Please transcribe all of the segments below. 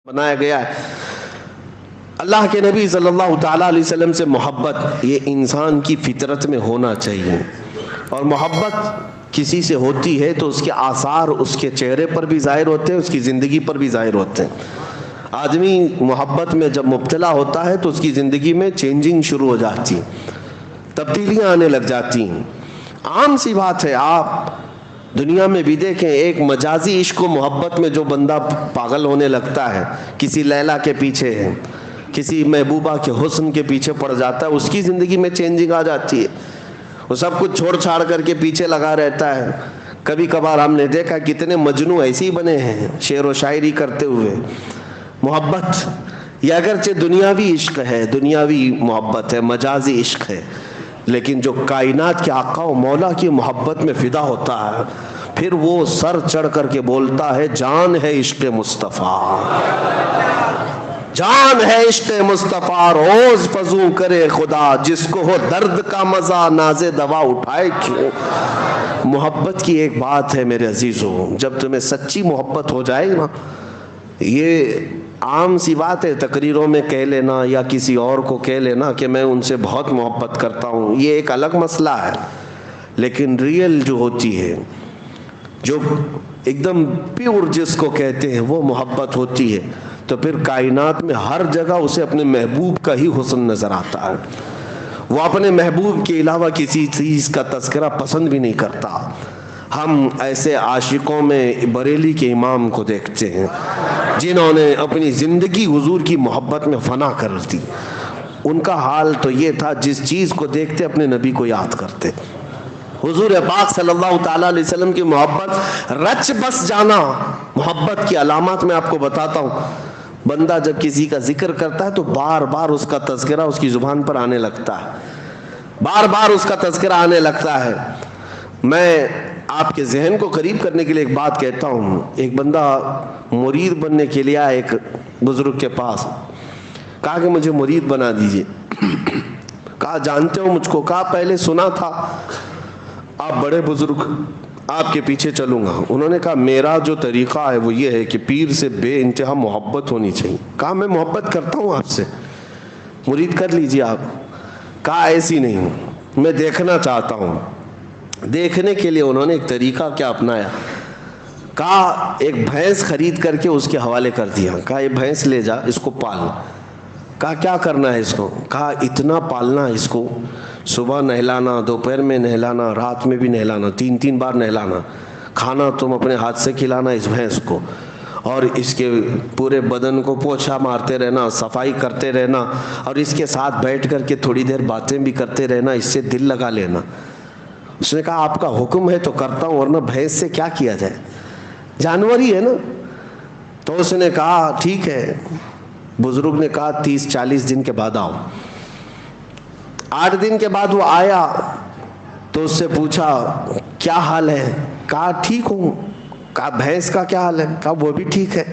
بنایا گیا ہے۔ اللہ کے نبی صلی اللہ تعالیٰ علیہ وسلم سے محبت یہ انسان کی فطرت میں ہونا چاہیے، اور محبت کسی سے ہوتی ہے تو اس کے آثار اس کے چہرے پر بھی ظاہر ہوتے ہیں، اس کی زندگی پر بھی ظاہر ہوتے ہیں۔ آدمی محبت میں جب مبتلا ہوتا ہے تو اس کی زندگی میں چینجنگ شروع ہو جاتی ہیں، تبدیلیاں آنے لگ جاتی ہیں۔ عام سی بات ہے، آپ دنیا میں بھی دیکھیں، ایک مجازی عشق و محبت میں جو بندہ پاگل ہونے لگتا ہے، کسی لیلا کے پیچھے ہے، کسی محبوبہ کے حسن کے پیچھے پڑ جاتا ہے، اس کی زندگی میں چینجنگ آ جاتی ہے، وہ سب کچھ چھوڑ چھاڑ کر کے پیچھے لگا رہتا ہے۔ کبھی کبھار ہم نے دیکھا کتنے مجنوں ایسے ہی بنے ہیں شعر و شاعری کرتے ہوئے۔ محبت یہ اگرچہ دنیاوی عشق ہے، دنیاوی محبت ہے، مجازی عشق ہے، لیکن جو کائنات کے آقا و مولا کی محبت میں فدا ہوتا ہے، پھر وہ سر چڑھ کر کے بولتا ہے جان ہے عشق مصطفیٰ، جان ہے عشق مصطفیٰ، روز فزوں کرے خدا، جس کو ہو درد کا مزہ ناز دوا اٹھائے کیوں۔ محبت کی ایک بات ہے میرے عزیزوں، جب تمہیں سچی محبت ہو جائے نا، یہ عام سی بات ہے تقریروں میں کہہ لینا یا کسی اور کو کہہ لینا کہ میں ان سے بہت محبت کرتا ہوں، یہ ایک الگ مسئلہ ہے، لیکن ریئل جو ہوتی ہے، جو ایک دم پیور جس کو کہتے ہیں، وہ محبت ہوتی ہے، تو پھر کائنات میں ہر جگہ اسے اپنے محبوب کا ہی حسن نظر آتا ہے۔ وہ اپنے محبوب کے علاوہ کسی چیز کا تذکرہ پسند بھی نہیں کرتا۔ ہم ایسے عاشقوں میں بریلی کے امام کو دیکھتے ہیں جنہوں نے اپنی زندگی حضور کی محبت میں فنا کر دی۔ ان کا حال تو یہ تھا، جس چیز کو دیکھتے اپنے نبی کو یاد کرتے۔ حضور پاک صلی اللہ تعالیٰ علیہ وسلم کی محبت رچ بس جانا۔ محبت کی علامات میں آپ کو بتاتا ہوں، بندہ جب کسی کا ذکر کرتا ہے تو بار بار اس کا تذکرہ اس کی زبان پر آنے لگتا ہے، بار بار اس کا تذکرہ آنے لگتا ہے۔ میں آپ کے ذہن کو قریب کرنے کے لیے ایک بات کہتا ہوں۔ ایک بندہ مرید بننے کے لیے ایک بزرگ کے پاس، کہا کہ مجھے مرید بنا دیجئے۔ کہا جانتے ہو مجھ کو؟ کہا پہلے سنا تھا، آپ بڑے بزرگ، آپ کے پیچھے چلوں گا۔ انہوں نے کہا میرا جو طریقہ ہے وہ یہ ہے کہ پیر سے بے انتہا محبت ہونی چاہیے۔ کہا میں محبت کرتا ہوں آپ سے، مرید کر لیجئے آپ۔ کہا ایسی نہیں، میں دیکھنا چاہتا ہوں۔ دیکھنے کے لیے انہوں نے ایک طریقہ کیا اپنایا، کہا ایک بھینس خرید کر کے اس کے حوالے کر دیا۔ کہا یہ بھینس لے جا، اس کو پال۔ کہا کیا کرنا ہے اس کو؟ کہا اتنا پالنا اس کو، صبح نہلانا، دوپہر میں نہلانا، رات میں بھی نہلانا، 3 بار نہلانا، کھانا تم اپنے ہاتھ سے کھلانا اس بھینس کو، اور اس کے پورے بدن کو پوچھا مارتے رہنا، صفائی کرتے رہنا، اور اس کے ساتھ بیٹھ کر کے تھوڑی دیر باتیں بھی کرتے رہنا، اس سے دل لگا لینا۔ اس نے کہا آپ کا حکم ہے تو کرتا ہوں، ورنہ بھینس سے کیا کیا جائے، جانور ہی ہے نا۔ تو اس نے کہا ٹھیک ہے۔ بزرگ نے کہا 30-40 دن کے بعد آؤ۔ 8 دن کے بعد وہ آیا تو اس سے پوچھا کیا حال ہے؟ کہا ٹھیک ہوں۔ کہا بھینس کا کیا حال ہے؟ کہا وہ بھی ٹھیک ہے۔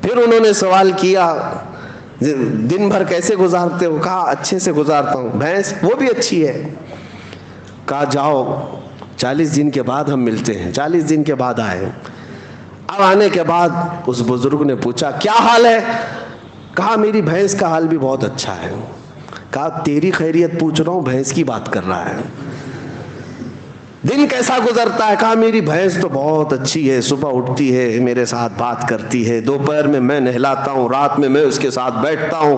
پھر انہوں نے سوال کیا دن بھر کیسے گزارتے ہو؟ کہا اچھے سے گزارتا ہوں۔ بھینس؟ وہ بھی اچھی ہے۔ کہا جاؤ 40 دن کے بعد ہم ملتے ہیں۔ 40 دن کے بعد آئے۔ اب آنے کے بعد اس بزرگ نے پوچھا کیا حال ہے؟ کہا میری بھینس کا حال بھی بہت اچھا ہے۔ کہا تیری خیریت پوچھ رہا ہوں، بھینس کی بات کر رہا ہے۔ دن کیسا گزرتا ہے؟ کہا میری بھینس تو بہت اچھی ہے، صبح اٹھتی ہے میرے ساتھ بات کرتی ہے، دوپہر میں نہلاتا ہوں، رات میں اس کے ساتھ بیٹھتا ہوں۔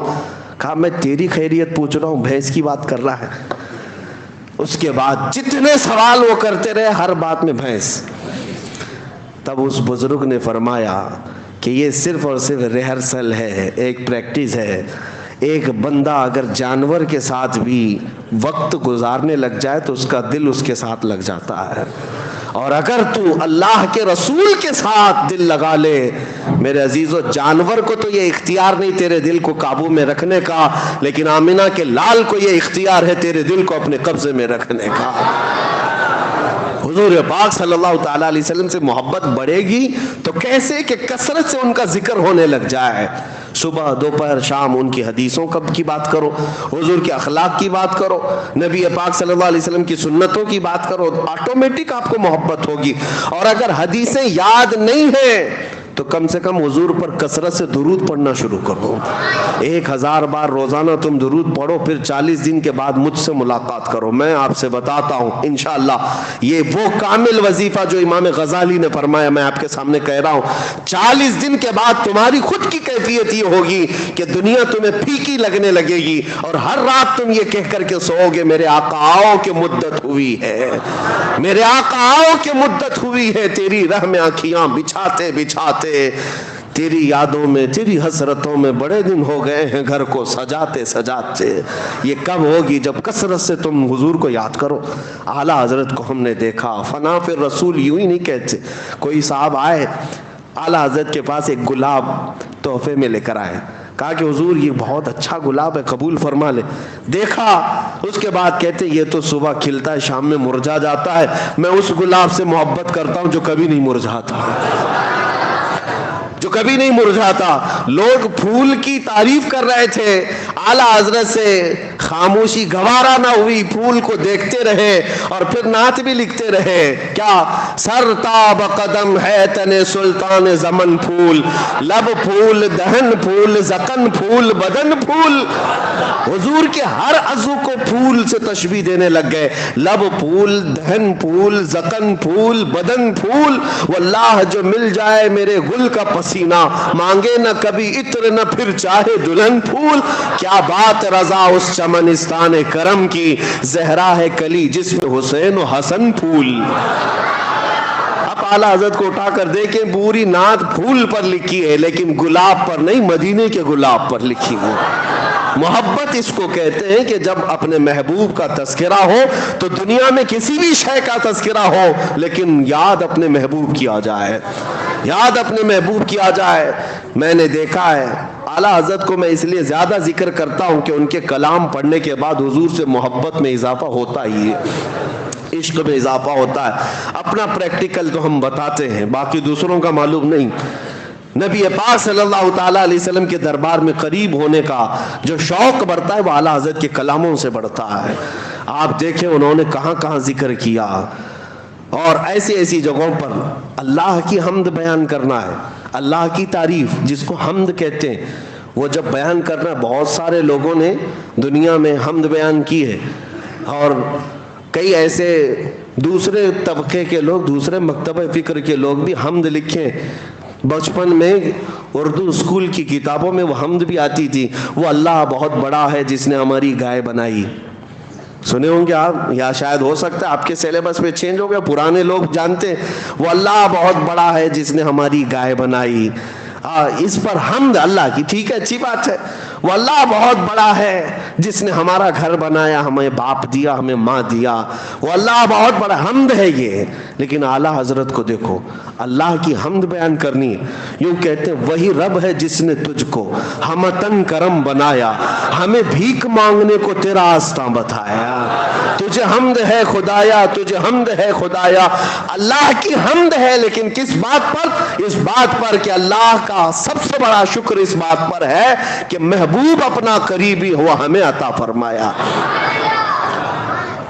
کہا میں تیری خیریت پوچھ رہا ہوں، بھینس کی بات کر رہا ہے۔ اس کے بعد جتنے سوال وہ کرتے رہے، ہر بات میں بھینس۔ تب اس بزرگ نے فرمایا کہ یہ صرف اور صرف ریہرسل ہے، ایک پریکٹس ہے۔ ایک بندہ اگر جانور کے ساتھ بھی وقت گزارنے لگ جائے تو اس کا دل اس کے ساتھ لگ جاتا ہے، اور اگر تو اللہ کے رسول کے ساتھ دل لگا لے میرے عزیزو، جانور کو تو یہ اختیار نہیں تیرے دل کو قابو میں رکھنے کا، لیکن آمنہ کے لال کو یہ اختیار ہے تیرے دل کو اپنے قبضے میں رکھنے کا۔ حضور پاک صلی اللہ تعالیٰ علیہ وسلم سے محبت بڑھے گی تو کیسے کہ کثرت سے ان کا ذکر ہونے لگ جائے، صبح دوپہر شام ان کی حدیثوں کی بات کرو، حضور کے اخلاق کی بات کرو، نبی پاک صلی اللہ علیہ وسلم کی سنتوں کی بات کرو، آٹومیٹک آپ کو محبت ہوگی۔ اور اگر حدیثیں یاد نہیں ہیں تو کم سے کم حضور پر کثرت سے درود پڑھنا شروع کرو. 1000 بار روزانہ تم درود پڑھو, پھر 40 دن کے بعد مجھ سے ملاقات کرو. میں آپ سے بتاتا ہوں انشاءاللہ یہ وہ کامل وظیفہ جو امام غزالی نے فرمایا میں آپ کے سامنے کہہ رہا ہوں. 40 دن کے بعد تمہاری خود کی کیفیت یہ ہوگی کہ دنیا تمہیں پھیکی لگنے لگے گی, اور ہر رات تم یہ کہہ کر کے سو گے میرے آقا آؤ کہ مدت ہوئی ہے, میرے آقا آؤ کہ مدت ہوئی ہے. تیری راہ میں آنکھیاں بچھاتے بچھاتے, تیری یادوں میں تیری حسرتوں میں بڑے دن ہو گئے ہیں گھر کو سجاتے سجاتے. یہ کب ہوگی؟ جب کثرت سے تم حضور کو یاد کرو. اعلیٰ حضرت کو ہم نے دیکھا, فنا پھر رسول یوں ہی نہیں کہتے. کوئی صاحب آئے اعلیٰ حضرت کے پاس, ایک گلاب تحفے میں لے کر آئے, کہا کہ حضور یہ بہت اچھا گلاب ہے, قبول فرما لے. دیکھا, اس کے بعد کہتے یہ تو صبح کھلتا ہے شام میں مرجھا جاتا ہے, میں اس گلاب سے محبت کرتا ہوں جو کبھی نہیں مرجھاتا, جو کبھی نہیں مرجھاتا. لوگ پھول کی تعریف کر رہے تھے, اعلیٰ حضرت سے خاموشی گوارا نہ ہوئی, پھول کو دیکھتے رہے اور پھر نعت بھی لکھتے رہے. کیا؟ سر تاب قدم ہے تن سلطان زمن پھول, لب پھول دہن پھول زکن پھول بدن پھول. حضور کے ہر عضو کو پھول سے تشبیہ دینے لگ گئے. لب پھول دہن پھول زکن پھول بدن پھول. واللہ جو مل جائے میرے گل کا پسینہ, مانگے نہ کبھی عطر نہ پھر چاہے دلہن پھول. کیا بات رضا اس چمنستان کرم کی, زہرا ہے کلی جس میں حسین و حسن پھول. اب اعلیٰ حضرت کو اٹھا کر دیکھیں, پوری نعت پھول پر لکھی ہے لیکن گلاب پر نہیں, مدینے کے گلاب پر لکھی ہے. محبت اس کو کہتے ہیں کہ جب اپنے محبوب کا تذکرہ ہو تو دنیا میں کسی بھی شے کا تذکرہ ہو لیکن یاد اپنے محبوب کی آ جائے, یاد اپنے محبوب کی آ جائے. میں نے دیکھا ہے اعلیٰ حضرت کو میں اس لیے زیادہ ذکر کرتا ہوں کہ ان کے کلام پڑھنے کے بعد حضور سے محبت میں اضافہ ہوتا ہی ہے, عشق میں اضافہ ہوتا ہے. اپنا پریکٹیکل تو ہم بتاتے ہیں, باقی دوسروں کا معلوم نہیں. نبی پاک صلی اللہ تعالیٰ علیہ وسلم کے دربار میں قریب ہونے کا جو شوق بڑھتا ہے وہ اعلیٰ حضرت کے کلاموں سے بڑھتا ہے. آپ دیکھیں انہوں نے کہاں کہاں ذکر کیا, اور ایسی ایسی جگہوں پر اللہ کی حمد بیان کرنا ہے, اللہ کی تعریف جس کو حمد کہتے ہیں, وہ جب بیان کرنا. بہت سارے لوگوں نے دنیا میں حمد بیان کی ہے, اور کئی ایسے دوسرے طبقے کے لوگ, دوسرے مکتبہ فکر کے لوگ بھی حمد لکھیں. بچپن میں اردو اسکول کی کتابوں میں وہ حمد بھی آتی تھی, وہ اللہ بہت بڑا ہے جس نے ہماری گائے بنائی. سنے ہوں گے آپ, یا شاید ہو سکتا ہے آپ کے سیلیبس میں چینج ہو گیا, پرانے لوگ جانتے ہیں وہ اللہ بہت بڑا ہے جس نے ہماری گائے بنائی. اس پر حمد اللہ کی, ٹھیک ہے اچھی بات ہے. وہ اللہ بہت بڑا ہے جس نے ہمارا گھر بنایا, ہمیں باپ دیا, ہمیں ماں دیا, وہ اللہ بہت بڑا حمد ہے یہ. لیکن اعلیٰ حضرت کو دیکھو, اللہ کی حمد بیان کرنی, یوں کہتے ہیں وہی رب ہے جس نے تجھ کو ہمتن کرم بنایا, ہمیں بھیک مانگنے کو تیرا آستاں بتایا. تجھے حمد ہے خدایا, تجھے حمد ہے خدایا. اللہ کی حمد ہے, لیکن کس بات پر؟ اس بات پر کہ اللہ کا سب سے بڑا شکر اس بات پر ہے کہ محبوب اپنا قریبی ہوا ہمیں عطا فرمایا.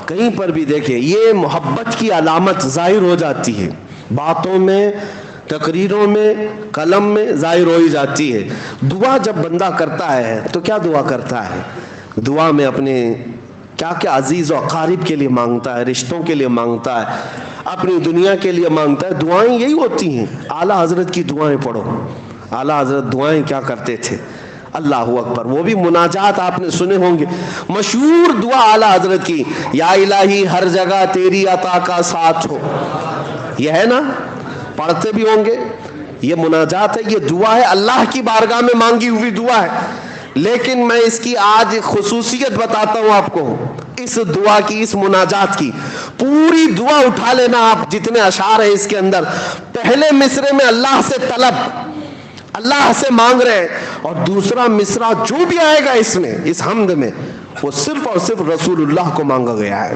کہیں پر بھی دیکھیں یہ محبت کی علامت ظاہر ہو جاتی ہے, باتوں میں, تقریروں میں, قلم میں ظاہر ہو ہی جاتی ہے. دعا جب بندہ کرتا ہے تو کیا دعا کرتا ہے؟ دعا میں اپنے کیا کیا عزیز و اقارب کے لیے مانگتا ہے, رشتوں کے لیے مانگتا ہے, اپنی دنیا کے لیے مانگتا ہے. دعائیں یہی ہوتی ہیں. اعلیٰ حضرت کی دعائیں پڑھو. اعلیٰ حضرت دعائیں کیا کرتے تھے؟ اللہ اکبر. وہ بھی مناجات آپ نے سنے ہوں گے, مشہور دعا اعلیٰ حضرت کی, یا الہی ہر جگہ تیری عطا کا ساتھ ہو. یہ ہے نا, پڑھتے بھی ہوں گے. یہ مناجات ہے, یہ دعا ہے, اللہ کی بارگاہ میں مانگی ہوئی دعا ہے. لیکن میں اس کی آج خصوصیت بتاتا ہوں آپ کو, اس دعا کی, اس مناجات کی. پوری دعا اٹھا لینا آپ, جتنے اشعار ہیں اس کے اندر. پہلے مصرے میں اللہ سے طلب, اللہ سے مانگ رہے, اور دوسرا مصرع جو بھی آئے گا اس میں, اس حمد میں, وہ صرف اور صرف رسول اللہ کو مانگا گیا ہے.